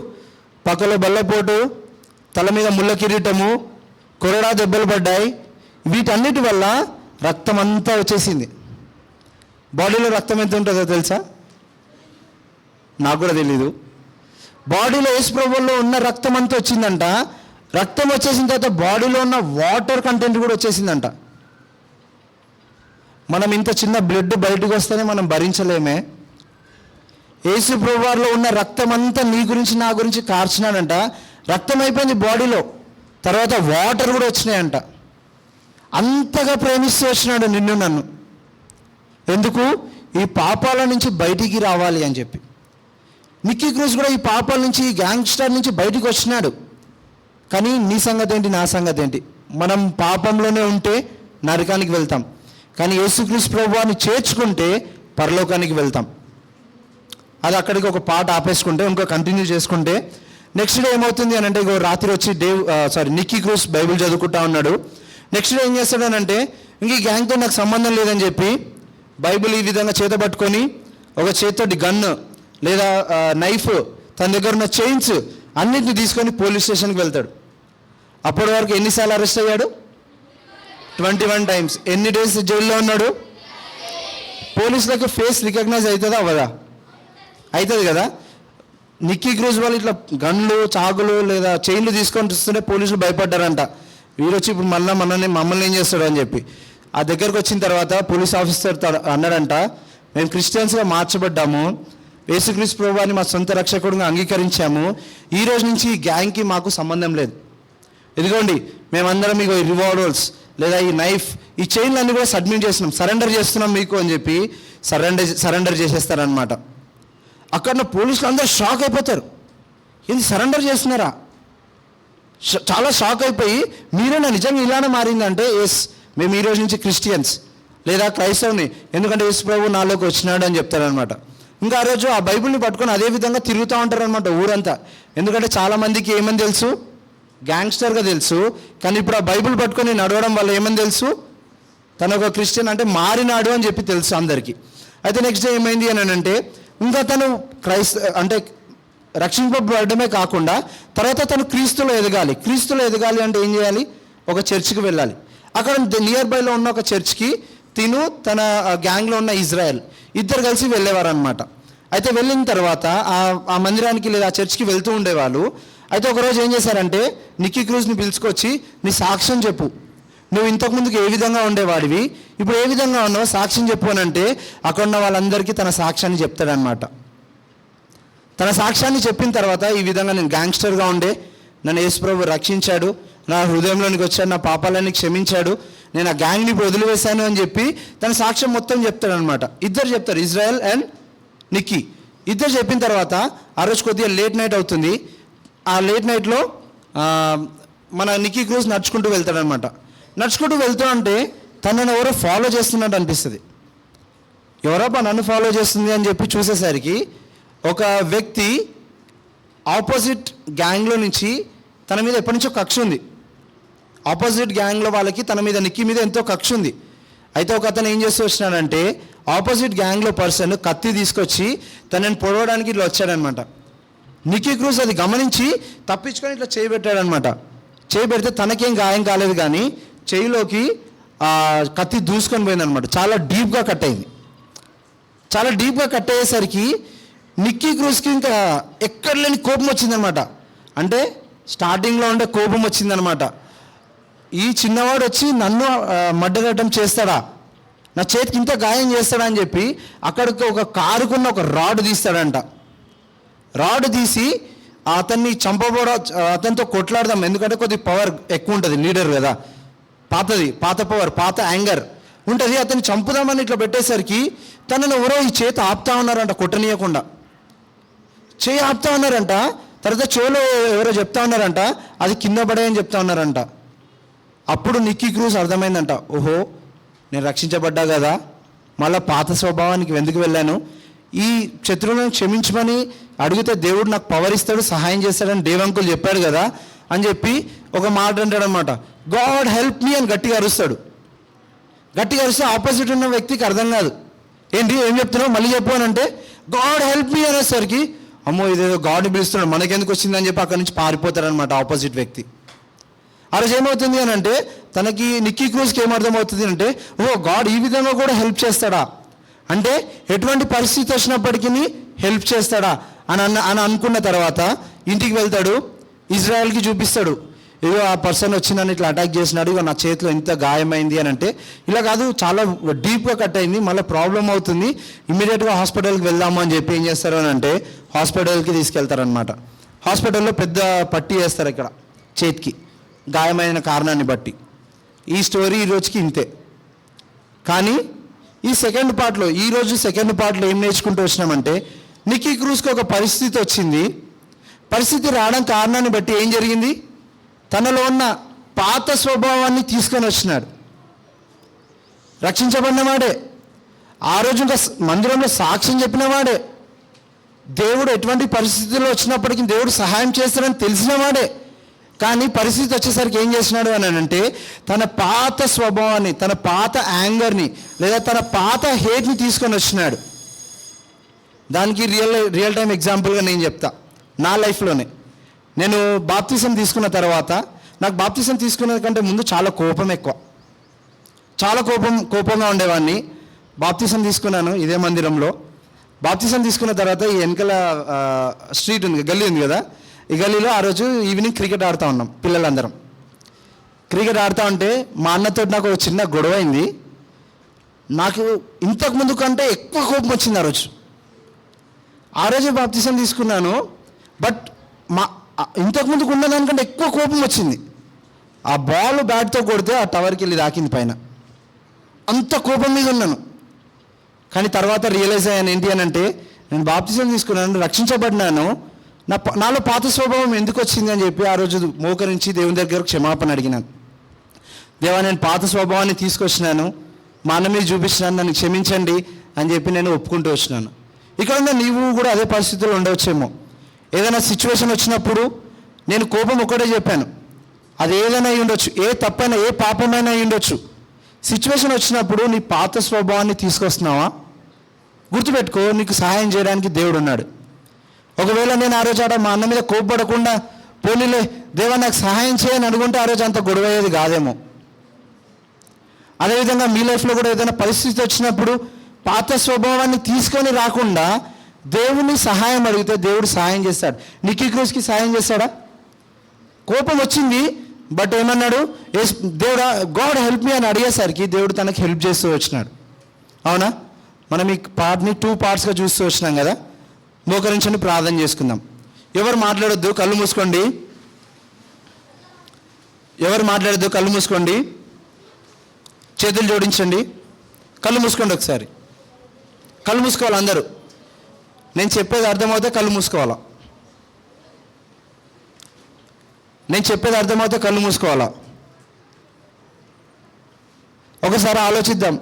పక్కలో బల్లపోటు, తల మీద ముళ్ళ కిరీటము, కొరడా దెబ్బలు పడ్డాయి. వీటన్నిటి వల్ల రక్తం అంతా వచ్చేసింది. బాడీలో రక్తం ఎంత ఉంటుందో తెలుసా? నాకు కూడా తెలీదు. బాడీలో యేసు ప్రభువులో ఉన్న రక్తం అంతా వచ్చిందంట. రక్తం వచ్చేసిన తర్వాత బాడీలో ఉన్న వాటర్ కంటెంట్ కూడా వచ్చేసిందంట. మనం ఇంత చిన్న బ్లడ్ బయటకు వస్తేనే మనం భరించలేమే. యేసు ప్రభువులో ఉన్న రక్తం అంతా నీ గురించి నా గురించి కార్చినాడంట. రక్తం అయిపోయింది బాడీలో, తర్వాత వాటర్ కూడా వచ్చినాయంట. అంతగా ప్రేమిస్తూ వచ్చినాడు నిన్ను నన్ను. ఎందుకు? ఈ పాపాల నుంచి బయటికి రావాలి అని చెప్పి. నిక్కీ క్రూజ్ కూడా ఈ పాపాల నుంచి, ఈ గ్యాంగ్స్టర్ నుంచి బయటికి వచ్చినాడు. కానీ నీ సంగతి ఏంటి, నా సంగతి ఏంటి? మనం పాపంలోనే ఉంటే నరకానికి వెళ్తాం, కానీ యేసుక్రీస్తు ప్రభువాన్ని చేర్చుకుంటే పరలోకానికి వెళ్తాం. అది అక్కడికి ఒక పాట ఆపేసుకుంటే ఇంకో కంటిన్యూ చేసుకుంటే నెక్స్ట్ డే ఏమవుతుంది అని అంటే, ఇంకో రాత్రి వచ్చి నిక్కీ క్రూస్ బైబిల్ చదువుకుంటా ఉన్నాడు. నెక్స్ట్ డే ఏం చేస్తాడనంటే, ఇంక ఈ గ్యాంగ్తో నాకు సంబంధం లేదని చెప్పి బైబిల్ ఈ విధంగా చేత పట్టుకొని ఒక చేతితోటి గన్ లేదా నైఫ్, తన దగ్గర ఉన్న చైన్స్ అన్నింటిని తీసుకొని పోలీస్ స్టేషన్కి వెళ్తాడు. అప్పటి వరకు ఎన్నిసార్లు అరెస్ట్ అయ్యాడు? 21 టైమ్స్. ఎన్ని డేస్ జైల్లో ఉన్నాడు? పోలీసులకు ఫేస్ రికగ్నైజ్ అవుతుందా అవ్వదా? అవుతుంది కదా. నిక్కీ క్రూజ్ వాళ్ళు ఇట్లా గన్లు, చాకులు లేదా చైన్లు తీసుకొని వస్తుంటే పోలీసులు భయపడ్డారంట. వీడు వచ్చి ఇప్పుడు మమ్మల్ని ఏం చేస్తాడు అని చెప్పి. ఆ దగ్గరకు వచ్చిన తర్వాత పోలీస్ ఆఫీసర్ అన్నాడంట, మేము క్రిస్టియన్స్గా మార్చబడ్డాము, యేసుక్రీస్తు ప్రభువుని మా సొంత రక్షకుడిగా అంగీకరించాము, ఈ రోజు నుంచి ఈ గ్యాంగ్కి మాకు సంబంధం లేదు, ఇదిగోండి మేమందరం మీకు ఈ రివాల్వర్స్ లేదా ఈ నైఫ్, ఈ చైన్లన్నీ కూడా సరెండర్ చేస్తున్నాం మీకు అని చెప్పి సరెండర్ చేసేస్తారనమాట. అక్కడ పోలీసులు అందరూ షాక్ అయిపోతారు, ఏంది సరెండర్ చేస్తున్నారా? చాలా షాక్ అయిపోయి, మీరేనా నిజంగా ఇలానే మారిందంటే, ఎస్ మేము ఈ రోజు నుంచి క్రిస్టియన్స్ లేదా క్రైస్తవుని, ఎందుకంటే యేసు ప్రభు నాలోకి వచ్చినాడు అని చెప్తారనమాట. ఇంకా ఆ రోజు ఆ బైబిల్ని పట్టుకొని అదే విధంగా తిరుగుతూ ఉంటారనమాట ఊరంతా. ఎందుకంటే చాలామందికి ఏమని తెలుసు? గ్యాంగ్స్టర్గా తెలుసు. కానీ ఇప్పుడు ఆ బైబిల్ పట్టుకొని నడవడం వల్ల ఏమని తెలుసు? తను ఒక క్రిస్టియన్ అంటే మారినాడు అని చెప్పి తెలుసు అందరికీ. అయితే నెక్స్ట్ డే ఏమైంది అని అంటే, ఇంకా తను అంటే రక్షింపబడమే కాకుండా తర్వాత తను క్రీస్తులో ఎదగాలి అంటే ఏం చేయాలి? ఒక చర్చ్కి వెళ్ళాలి. అక్కడ నియర్ బైలో ఉన్న ఒక చర్చ్కి తన గ్యాంగ్లో ఉన్న ఇజ్రాయెల్ ఇద్దరు కలిసి వెళ్ళేవారు అనమాట. అయితే వెళ్ళిన తర్వాత ఆ మందిరానికి లేదా ఆ చర్చ్కి వెళ్తూ ఉండేవాళ్ళు. అయితే ఒకరోజు ఏం చేశారంటే, నిక్కీ క్రూజ్ని పిలుచుకొచ్చి నీ సాక్ష్యం చెప్పు, నువ్వు ఇంతకుముందుకు ఏ విధంగా ఉండేవాడివి, ఇప్పుడు ఏ విధంగా ఉన్నావు, సాక్ష్యం చెప్పు అని అంటే అక్కడ ఉన్న వాళ్ళందరికీ తన సాక్ష్యాన్ని చెప్తాడనమాట. తన సాక్ష్యాన్ని చెప్పిన తర్వాత, ఈ విధంగా నేను గ్యాంగ్స్టర్గా ఉండే, నన్ను యేసు ప్రభు రక్షించాడు, నా హృదయంలోనికి వచ్చాడు, నా పాపాలన్నీ క్షమించాడు, నేను ఆ గ్యాంగ్ని వదిలివేశాను అని చెప్పి తన సాక్ష్యం మొత్తం చెప్తాడనమాట. ఇద్దరు చెప్తారు, ఇజ్రాయెల్ అండ్ నిక్కీ. ఇద్దరు చెప్పిన తర్వాత ఆ రోజు కొద్దిగా లేట్ నైట్ అవుతుంది. ఆ లేట్ నైట్లో మన నిక్కీ క్రూజ్ నడుచుకుంటూ వెళ్తాడనమాట. నడుచుకుంటూ వెళ్తూ అంటే తనను ఎవరో ఫాలో చేస్తున్నట్టు అనిపిస్తుంది. ఎవరబ్బా నన్ను ఫాలో చేస్తుంది అని చెప్పి చూసేసరికి ఒక వ్యక్తి ఆపోజిట్ గ్యాంగ్లో నుంచి తన మీద ఎప్పటి నుంచో కక్ష ఉంది. ఆపోజిట్ గ్యాంగ్లో వాళ్ళకి తన మీద, నిక్కీ మీద ఎంతో కక్ష ఉంది. అయితే ఒక అతను ఏం చేస్తూ వచ్చినాడంటే, ఆపోజిట్ గ్యాంగ్లో పర్సన్ కత్తి తీసుకొచ్చి తనని పొడవడానికి ఇట్లా వచ్చాడనమాట. నిక్కీ క్రూజ్ అది గమనించి తప్పించుకొని ఇట్లా చేయి పెట్టాడనమాట. చేయి పెడితే తనకేం గాయం కాలేదు, కానీ చేయిలోకి కత్తి దూసుకొని పోయిందనమాట. చాలా డీప్గా కట్ అయింది. చాలా డీప్గా కట్ అయ్యేసరికి నిక్కీ క్రూజ్కి ఇంకా ఎక్కడ లేని కోపం వచ్చిందనమాట. అంటే స్టార్టింగ్లో ఉండే కోపం వచ్చిందనమాట. ఈ చిన్నవాడు వచ్చి నన్ను మర్డర్ అటెంప్ట్ చేస్తాడా, నా చేతికి ఇంత గాయం చేస్తాడా అని చెప్పి అక్కడికి ఒక కారుకున్న ఒక రాడ్ తీస్తాడంట. రాడ్ తీసి అతన్ని అతనితో కొట్లాడదాం, ఎందుకంటే కొద్దిగా పవర్ ఎక్కువ ఉంటుంది, లీడర్ కదా, పాత పవర్, పాత యాంగర్ ఉంటుంది, అతన్ని చంపుదామని ఇట్లా పెట్టేసరికి తనను ఎవరో ఈ చేతి ఆపుతా ఉన్నారంట, కొట్టనీయకుండా చేయి ఆపుతా ఉన్నారంట. తర్వాత చెవులో ఎవరో చెప్తా ఉన్నారంట, అది కింద పడేయని చెప్తా ఉన్నారంట. అప్పుడు నిక్కీ క్రూజ్ అర్థమైందంట, ఓహో నేను రక్షించబడ్డా కదా, మళ్ళీ పాత స్వభావానికి ఎందుకు వెళ్ళాను, ఈ శత్రువులను క్షమించమని అడిగితే దేవుడు నాకు పవర్ ఇస్తాడు, సహాయం చేస్తాడని దేవంకులు చెప్పాడు కదా అని చెప్పి ఒక మాట అంటాడనమాట. గాడ్ హెల్ప్ మీ అని గట్టిగా అరుస్తాడు. గట్టిగా అరిస్తే ఆపోజిట్ ఉన్న వ్యక్తికి అర్థం కాదు, ఏంటి ఏం చెప్తున్నావు మళ్ళీ చెప్పు అని అంటే, గాడ్ హెల్ప్ మీ అనేసరికి అమ్మో ఇదేదో గాడ్ని పిలుస్తున్నాడు, మనకెందుకు వచ్చిందని చెప్పి అక్కడి నుంచి పారిపోతాడనమాట ఆపోజిట్ వ్యక్తి. ఆ రోజు ఏమవుతుంది అని అంటే, తనకి నిక్కీ క్రూజ్కి ఏమర్థమవుతుంది అంటే, ఓ గాడ్ ఈ విధంగా కూడా హెల్ప్ చేస్తాడా, అంటే ఎటువంటి పరిస్థితి వచ్చినప్పటికీ హెల్ప్ చేస్తాడా అని అనుకున్న తర్వాత ఇంటికి వెళ్తాడు. ఇజ్రాయెల్కి చూపిస్తాడు, ఇగో ఆ పర్సన్ వచ్చి నన్ను ఇట్లా అటాక్ చేసినాడు, ఇగో నా చేతిలో ఇంత గాయమైంది అని అంటే, ఇలా కాదు చాలా డీప్గా కట్ అయింది, మళ్ళీ ప్రాబ్లం అవుతుంది, ఇమీడియట్గా హాస్పిటల్కి వెళ్దాము అని చెప్పి ఏం చేస్తారు అని అంటే హాస్పిటల్కి తీసుకెళ్తారనమాట. హాస్పిటల్లో పెద్ద పట్టీ వేస్తారు ఇక్కడ చేతికి, గాయమైన కారణాన్ని బట్టి. ఈ స్టోరీ ఈ రోజుకి ఇంతే. కానీ ఈ సెకండ్ పార్ట్లో ఏం నేర్చుకుంటూ వచ్చినామంటే, నిక్కీ క్రూజ్కి ఒక పరిస్థితి వచ్చింది. పరిస్థితి రావడం కారణాన్ని బట్టి ఏం జరిగింది, తనలో ఉన్న పాత స్వభావాన్ని తీసుకొని వచ్చినాడు. రక్షించబడినవాడే, ఆ రోజు ఇంకా మందిరంలో సాక్ష్యం చెప్పినవాడే, దేవుడు ఎటువంటి పరిస్థితుల్లో వచ్చినప్పటికీ దేవుడు సహాయం చేస్తాడని తెలిసినవాడే. కానీ పరిస్థితి వచ్చేసరికి ఏం చేసినాడు అని అంటే, తన పాత స్వభావాన్ని, తన పాత యాంగర్ని లేదా తన పాత హేట్ని తీసుకొని వచ్చినాడు. దానికి రియల్ టైం ఎగ్జాంపుల్గా నేను చెప్తా. నా లైఫ్లోనే నేను బాప్తిసం తీసుకున్న తర్వాత, నాకు బాప్తిసం తీసుకునే కంటే ముందు చాలా కోపం ఎక్కువ, చాలా కోపంగా ఉండేవాడిని. బాప్తిసం తీసుకున్నాను ఇదే మందిరంలో. బాప్తిసం తీసుకున్న తర్వాత ఈ వెనకల స్ట్రీట్ ఉంది, గల్లీ ఉంది కదా, ఈ గల్లీలో ఆ రోజు ఈవినింగ్ క్రికెట్ ఆడుతూ ఉన్నాం పిల్లలందరం. క్రికెట్ ఆడుతూ ఉంటే మా అన్నతో నాకు ఒక చిన్న గొడవ అయింది. నాకు ఇంతకు ముందు కంటే ఎక్కువ కోపం వచ్చింది ఆ రోజే బాప్తిసం తీసుకున్నాను, బట్ ఇంతకుముందుకు ఉన్న దానికంటే ఎక్కువ కోపం వచ్చింది. ఆ బాల్ బ్యాట్తో కొడితే ఆ టవర్కి వెళ్ళి తాకింది పైన. అంత కోపం మీద ఉన్నాను. కానీ తర్వాత రియలైజ్ అయ్యాను ఏంటి అని అంటే, నేను బాప్తిసం తీసుకున్నాను, రక్షించబడినాను, నాలో పాత స్వభావం ఎందుకు వచ్చింది అని చెప్పి ఆ రోజు మోకరించి దేవుని దగ్గర క్షమాపణ అడిగినాను. దేవా, నేను పాత స్వభావాన్ని తీసుకొచ్చినాను, మా అన్న మీద చూపించినాను, నన్ను క్షమించండి అని చెప్పి నేను ఒప్పుకుంటూ వచ్చినాను. ఇక్కడ ఉన్న నీవు కూడా అదే పరిస్థితుల్లో ఉండవచ్చేమో. ఏదైనా సిచ్యువేషన్ వచ్చినప్పుడు నేను కోపం ఒక్కటే చెప్పాను, అది ఏదైనా అయి ఉండొచ్చు, ఏ తప్పైనా ఏ పాపమైనా అయి ఉండొచ్చు. సిచ్యువేషన్ వచ్చినప్పుడు నీ పాత స్వభావాన్ని తీసుకొస్తున్నావా? గుర్తుపెట్టుకో, నీకు సహాయం చేయడానికి దేవుడు ఉన్నాడు. ఒకవేళ నేను ఆ రోజు మా అన్న మీద కోప్పడకుండా పోనీలే దేవా నాకు సహాయం చేయని అనుకుంటే ఆ రోజు అంత గొడవ అయ్యేది కాదేమో. అదేవిధంగా మీ లైఫ్లో కూడా ఏదైనా పరిస్థితి వచ్చినప్పుడు పాత స్వభావాన్ని తీసుకొని రాకుండా దేవుని సహాయం అడిగితే దేవుడు సహాయం చేస్తాడు. నిక్కీ క్రూజ్కి సహాయం చేస్తాడా? కోపం వచ్చింది, బట్ ఏమన్నాడు, దేవుడా గాడ్ హెల్ప్ మీ అని అడిగేసరికి దేవుడు తనకి హెల్ప్ చేస్తూ వచ్చినాడు. అవునా? మనం ఈ పార్ట్ని 2 పార్ట్స్గా చూస్తూ వచ్చినాం కదా. మోకరించండి, ప్రార్థన చేసుకుందాం. ఎవరు మాట్లాడొద్దు, కళ్ళు మూసుకోండి. ఎవరు మాట్లాడొద్దు, కళ్ళు మూసుకోండి. చేతులు జోడించండి, కళ్ళు మూసుకోండి. ఒకసారి కళ్ళు మూసుకోవాలి అందరూ. నేను చెప్పేది అర్థమవుతే కళ్ళు మూసుకోవాలా, నేను చెప్పేది అర్థమవుతే కళ్ళు మూసుకోవాలా. ఒకసారి ఆలోచిద్దాం.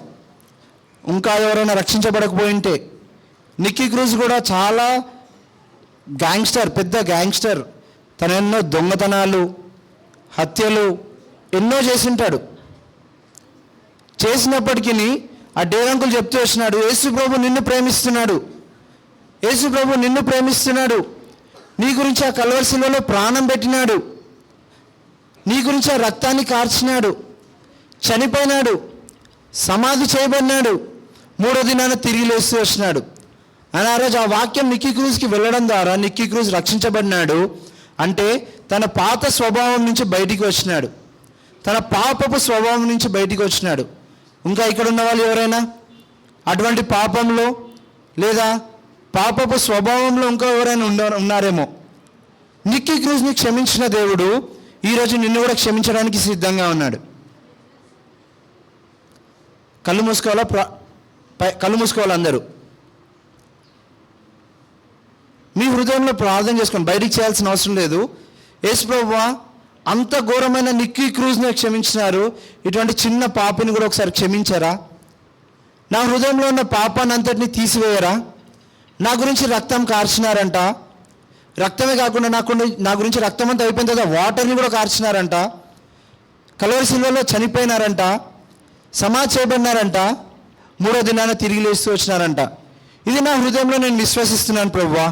ఇంకా ఎవరైనా రక్షించబడకపోయింటే, నిక్కీ క్రూజ్ కూడా చాలా గ్యాంగ్స్టర్, పెద్ద గ్యాంగ్స్టర్. తను ఎన్నో దొంగతనాలు, హత్యలు ఎన్నో చేసింటాడు. చేసినప్పటికీ ఆ డేరంకులు చెప్తూ వచ్చినాడు, యేసు ప్రభు నిన్ను ప్రేమిస్తున్నాడు, యేసు ప్రభు నిన్ను ప్రేమిస్తున్నాడు, నీ గురించి ఆ కల్వరి శిలువలో ప్రాణం పెట్టినాడు, నీ గురించి ఆ రక్తాన్ని కార్చినాడు, చనిపోయినాడు, సమాధి చేయబడినాడు, 3వ దినాన తిరిగి లేస్తూ వచ్చినాడు అని ఆ రోజు ఆ వాక్యం నిక్కీ క్రూజ్కి వెళ్ళడం ద్వారా నిక్కీ క్రూజ్ రక్షించబడినాడు. అంటే తన పాత స్వభావం నుంచి బయటికి వచ్చినాడు, తన పాపపు స్వభావం నుంచి బయటికి వచ్చినాడు. ఇంకా ఇక్కడ ఉన్న వాళ్ళు ఎవరైనా అటువంటి పాపంలో లేదా పాపపు స్వభావంలో ఇంకా ఎవరైనా ఉన్నారేమో. నిక్కీ క్రూజ్ని క్షమించిన దేవుడు ఈరోజు నిన్ను కూడా క్షమించడానికి సిద్ధంగా ఉన్నాడు. కళ్ళు మూసుకోవాలి అందరూ. మీ హృదయంలో ప్రార్థన చేసుకోండి, బయటికి చేయాల్సిన అవసరం లేదు. యేసు ప్రభువా, అంత ఘోరమైన నిక్కీ క్రూజ్ని క్షమించినారు, ఇటువంటి చిన్న పాపని కూడా ఒకసారి క్షమించారా? నా హృదయంలో ఉన్న పాపాన్ని అంతటిని తీసివేయరా? నా గురించి రక్తం కార్చినారంట, రక్తమే కాకుండా నా గురించి రక్తం అంతా అయిపోయిన తర్వాత వాటర్ని కూడా కార్చినారంట, కల్వరి శిలువలో చనిపోయినారంట, సమాధి చేయబడినారంట, 3వ దినాన తిరిగి లేస్తూ వచ్చినారంట. ఇది నా హృదయంలో నేను విశ్వసిస్తున్నాను ప్రభువా.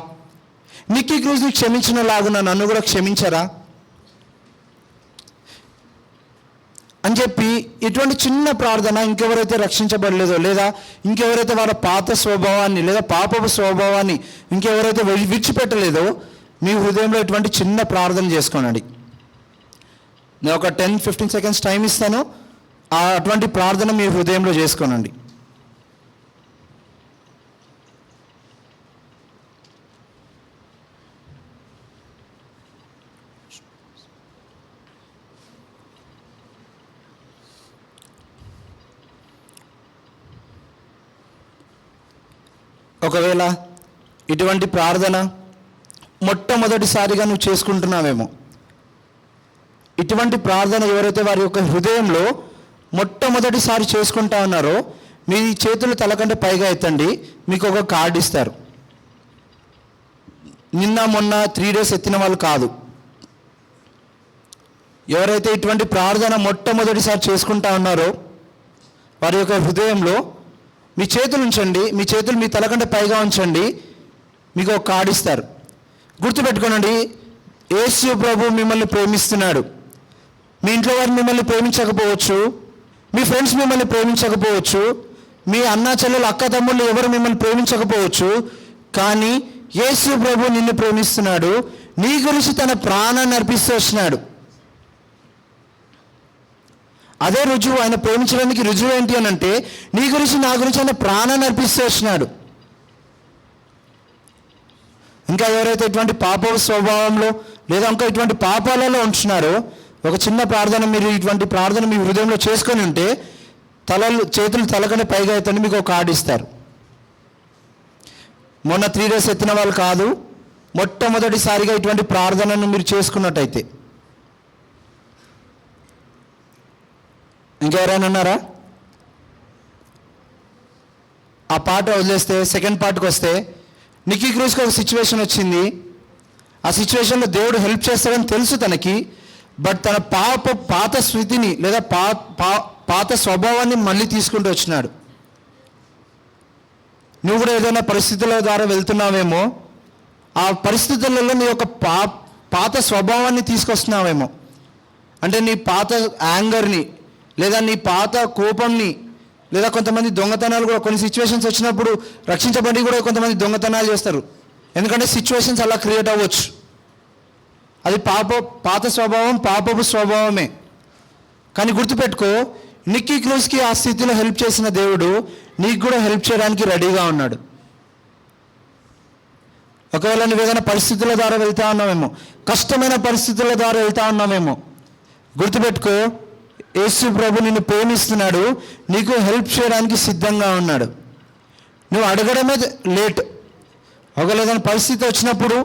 నిక్కీ క్రూజ్ని క్షమించిన లాగున నన్ను కూడా క్షమించరా అని చెప్పి ఇటువంటి చిన్న ప్రార్థన ఇంకెవరైతే రక్షించబడలేదో లేదా ఇంకెవరైతే వాళ్ళ పాత స్వభావాన్ని లేదా పాపపు స్వభావాన్ని ఇంకెవరైతే విడిచిపెట్టలేదో మీ హృదయంలో ఇటువంటి చిన్న ప్రార్థన చేసుకోనండి. నేను ఒక 10-15 సెకండ్స్ టైం ఇస్తాను, అటువంటి ప్రార్థన మీ హృదయంలో చేసుకోనండి. ఒకవేళ ఇటువంటి ప్రార్థన మొట్టమొదటిసారిగా నువ్వు చేసుకుంటున్నావేమో, ఇటువంటి ప్రార్థన ఎవరైతే వారి యొక్క హృదయంలో మొట్టమొదటిసారి చేసుకుంటా ఉన్నారో మీ చేతులు తలకంటే పైగా ఎత్తండి, మీకు ఒక కార్డు ఇస్తారు. నిన్న మొన్న 3 days ఎత్తిన వాళ్ళు కాదు. ఎవరైతే ఇటువంటి ప్రార్థన మొట్టమొదటిసారి చేసుకుంటా ఉన్నారో వారి యొక్క హృదయంలో మీ చేతులు ఉంచండి, మీ చేతులు మీ తలకంటే పైగా ఉంచండి, మీకు ఒక కార్డు ఇస్తారు. గుర్తుపెట్టుకోనండి, యేసు ప్రభు మిమ్మల్ని ప్రేమిస్తున్నాడు. మీ ఇంట్లో వారు మిమ్మల్ని ప్రేమించకపోవచ్చు, మీ ఫ్రెండ్స్ మిమ్మల్ని ప్రేమించకపోవచ్చు, మీ అన్నా చెల్లెలు అక్క తమ్ముళ్ళు ఎవరు మిమ్మల్ని ప్రేమించకపోవచ్చు, కానీ యేసు ప్రభు నిన్ను ప్రేమిస్తున్నాడు. నీ గురించి తన ప్రాణాన్ని అర్పిస్తూ వచ్చినాడు. అదే రుజువు, ఆయన ప్రేమించడానికి రుజువు ఏంటి అని అంటే నీ గురించి నా గురించి ఆయన ప్రాణాన్ని అర్పిస్తూ వచ్చినాడు. ఇంకా ఎవరైతే ఇటువంటి పాప స్వభావంలో లేదా ఇంకా ఇటువంటి పాపాలలో ఉంటున్నారో ఒక చిన్న ప్రార్థన, మీరు ఇటువంటి ప్రార్థన మీ హృదయంలో చేసుకొని ఉంటే చేతులు తలకనే పైగా ఎత్తండి, మీకు ఒక కార్డు ఇస్తారు. మొన్న 3 days ఎత్తిన వాళ్ళు కాదు, మొట్టమొదటిసారిగా ఇటువంటి ప్రార్థనను మీరు చేసుకున్నట్టయితే. ఇంకెవరైనా ఉన్నారా? ఆ పాట వదిలేస్తే సెకండ్ పార్ట్కి వస్తే, నిక్కీ క్రూజ్కి ఒక సిచ్యువేషన్ వచ్చింది. ఆ సిచ్యువేషన్లో దేవుడు హెల్ప్ చేస్తాడని తెలుసు తనకి, బట్ తన పాత స్థితిని లేదా పాత స్వభావాన్ని మళ్ళీ తీసుకుంటూ వచ్చినాడు. నువ్వు కూడా ఏదైనా పరిస్థితుల ద్వారా వెళ్తున్నావేమో, ఆ పరిస్థితులలో నీ యొక్క పాత స్వభావాన్ని తీసుకొస్తున్నావేమో. అంటే నీ పాత యాంగర్ని లేదా నీ పాత కోపంని, లేదా కొంతమంది దొంగతనాలు కూడా కొన్ని సిచ్యువేషన్స్ వచ్చినప్పుడు రక్షించబడి కూడా కొంతమంది దొంగతనాలు చేస్తారు. ఎందుకంటే సిచ్యువేషన్స్ అలా క్రియేట్ అవ్వచ్చు. అది పాత స్వభావం, పాపపు స్వభావమే. కానీ గుర్తుపెట్టుకో, నిక్కీ క్రూజ్కి ఆ స్థితిలో హెల్ప్ చేసిన దేవుడు నీకు కూడా హెల్ప్ చేయడానికి రెడీగా ఉన్నాడు. ఒకవేళ నువ్వు ఏదైనా పరిస్థితుల ద్వారా వెళ్తా ఉన్నామేమో, కష్టమైన పరిస్థితుల ద్వారా వెళ్తా ఉన్నామేమో, గుర్తుపెట్టుకో, యేసు ప్రభు నిన్ను ప్రేమిస్తున్నాడు, నీకు హెల్ప్ చేయడానికి సిద్ధంగా ఉన్నాడు. నువ్వు అడగడమే లేట్. ఒకవేళ ఏదైనా పరిస్థితి వచ్చినప్పుడు,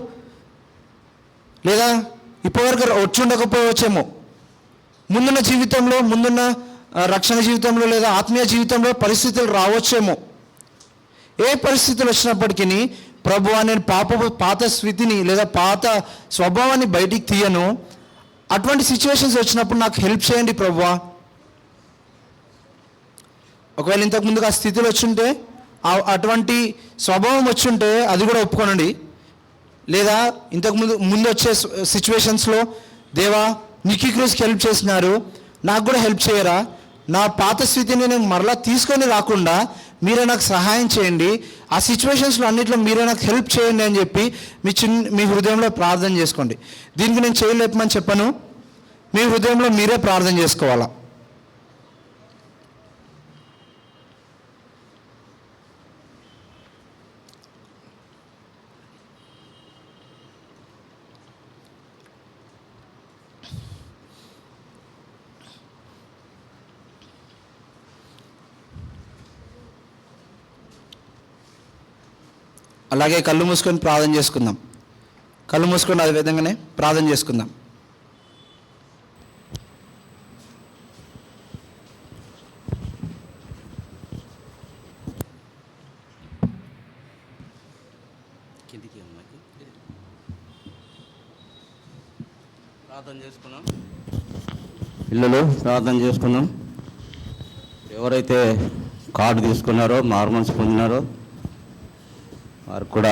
లేదా ఇప్పటివరకు వచ్చి ఉండకపోవచ్చేమో, ముందున్న జీవితంలో, ముందున్న రక్షణ జీవితంలో లేదా ఆత్మీయ జీవితంలో పరిస్థితులు రావచ్చేమో. ఏ పరిస్థితులు వచ్చినప్పటికీ ప్రభువా, నేను పాత స్థితిని లేదా పాత స్వభావాన్ని బయటికి తీయను, అటువంటి సిచ్యువేషన్స్ వచ్చినప్పుడు నాకు హెల్ప్ చేయండి ప్రభువా. ఒకవేళ ఇంతకుముందుకు ఆ స్థితిలో వచ్చుంటే, అటువంటి స్వభావం వచ్చుంటే అది కూడా ఒప్పుకోనండి. లేదా ముందు వచ్చే సిచ్యువేషన్స్లో, దేవా నిక్కీ క్రూజ్కి హెల్ప్ చేసినారు, నాకు కూడా హెల్ప్ చేయరా, నా పాత స్థితిని నేను మరలా తీసుకొని రాకుండా మీరే నాకు సహాయం చేయండి, ఆ సిచ్యువేషన్స్లో అన్నింటిలో మీరే నాకు హెల్ప్ చేయండి అని చెప్పి మీ హృదయంలో ప్రార్థన చేసుకోండి. దీనికి నేను చేయలేపమని చెప్పను, మీ హృదయంలో మీరే ప్రార్థన చేసుకోవాలా. అలాగే కళ్ళు మూసుకొని ప్రార్థన చేసుకుందాం. కళ్ళు మూసుకొని అదే విధంగానే ప్రార్థన చేసుకుందాం. పిల్లలు ప్రార్థన చేసుకున్నాం. ఎవరైతే కార్డు తీసుకున్నారో, మారుమనసు పొందినారో వారు కూడా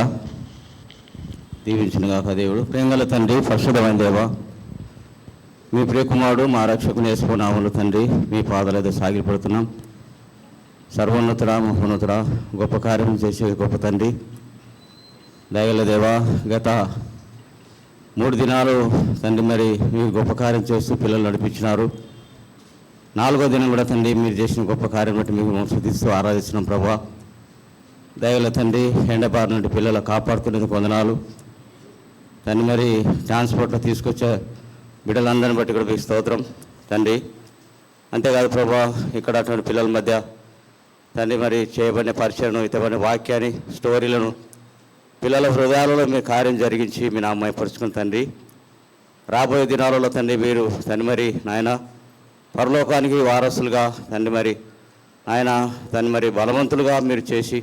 దీవించిన గాక దేవుడు. ప్రేమగల తండ్రి, పరిశుద్ధమైన దేవా, మీ ప్రియకుమారుడు మా రక్షకుని యేసునామములో తండ్రి మీ పాదాల మీద సాగిపడుతున్నాం. సర్వోన్నతుడా, మహోన్నతుడా, గొప్ప కార్యం చేసే గొప్ప తండ్రి, దయగల దేవా, గత 3 దినాలు తండ్రి మరి మీరు గొప్ప కార్యం చేస్తూ పిల్లలు నడిపించినారు. 4వ దినం కూడా తండ్రి మీరు చేసిన గొప్ప కార్యం బట్టి మీకు స్తుతిస్తూ ఆరాధిస్తున్నాం ప్రభా. దయగల తండ్రి, ఎండబారి నుండి పిల్లలు కాపాడుతున్నందుకు వందనాలు తండ్రి. మరి ట్రాన్స్పోర్ట్లో తీసుకొచ్చే బిడ్డలందరిని బట్టి కూడా మీకు స్తోత్రం తండ్రి. అంతేకాదు ప్రభా, ఇక్కడ అటువంటి పిల్లల మధ్య తండ్రి మరి చేయబడిన పరిచయను, ఇతబడిన వాక్యాన్ని, స్టోరీలను పిల్లల హృదయాలలో మీ కార్యం జరిగించి మీ నామయ పరుచుకుని తండ్రి. రాబోయే దినాలలో తండ్రి మీరు తండ్రి మరి నాయన పరలోకానికి వారసులుగా తండ్రి మరి ఆయన తండ్రి మరి బలవంతులుగా మీరు చేసి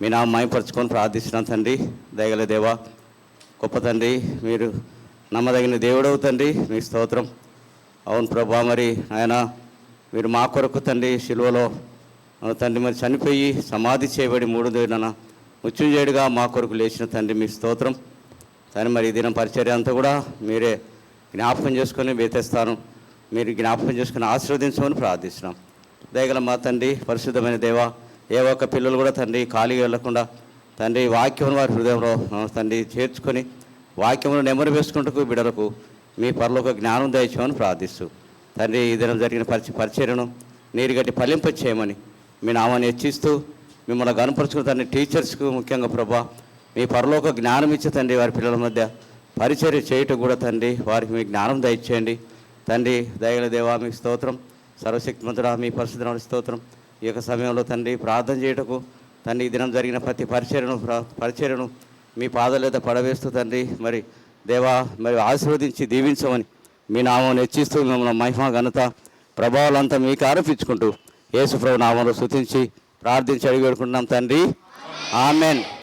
మీ నామ మహిమపరచుకొని ప్రార్థిస్తున్నాం తండ్రి. దయగల దేవా, గొప్ప తండ్రి, మీరు నమ్మదగిన దేవుడవు తండ్రి, మీ స్తోత్రం. అవును ప్రభా, మరి ఆయన మీరు మా కొరకు తండ్రి శిలువలో తండ్రి మరి చనిపోయి సమాధి చేయబడి 3 దినాన మృత్యుంజయుడిగా మా కొరకు లేచిన తండ్రి, మీ స్తోత్రం. తండ్రి మరి ఈ దినం పరిచర్య అంతా కూడా మీరే జ్ఞాపకం చేసుకొని వేతేస్తాను, మీరు జ్ఞాపకం చేసుకొని ఆశీర్వదించమని ప్రార్థిస్తున్నాం. దయగల మా తండ్రి, పరిశుద్ధమైన దేవా, ఏ ఒక్క పిల్లలు కూడా తండ్రి ఖాళీగా వెళ్లకుండా తండ్రి వాక్యం వారి హృదయంలో తండ్రి చేర్చుకొని వాక్యమును నెమరు వేసుకుంటూ బిడలకు మీ పరలోక జ్ఞానం దయచేయమని ప్రార్థిస్తూ తండ్రి ఈ దినం జరిగిన పరిచర్యను నీరుగట్టి ఫలింప చేయమని మీ నామాన్ని హెచ్చిస్తూ మిమ్మల్ని గనుపరుచుకున్న తండ్రి టీచర్స్కు ముఖ్యంగా ప్రభా మీ పరలోక జ్ఞానం ఇచ్చే తండ్రి వారి పిల్లల మధ్య పరిచర్య చేయటం కూడా తండ్రి వారికి మీ జ్ఞానం దయచేయండి తండ్రి. దయగల దేవా, మీకు స్తోత్రం. సర్వశక్తిమంతుడా, మీ పరిశుద్ధమైన స్తోత్రం. ఈ యొక్క సమయంలో తండ్రి ప్రార్థన చేయటకు తండ్రి ఈ దినం జరిగిన ప్రతి పరిచర్యను మీ పాదాల పడవేస్తూ తండ్రి మరి దేవా మరి ఆశీర్వదించి దీవించమని మీ నామం హెచ్చిస్తూ మిమ్మల్ని మహిమ ఘనత ప్రభావాలంతా మీకు ఆరోపించుకుంటూ యేసు ప్రభు నామంలో స్తుతించి ప్రార్థించి అడిగి పెడుకుంటున్నాం తండ్రి. ఆమెన్.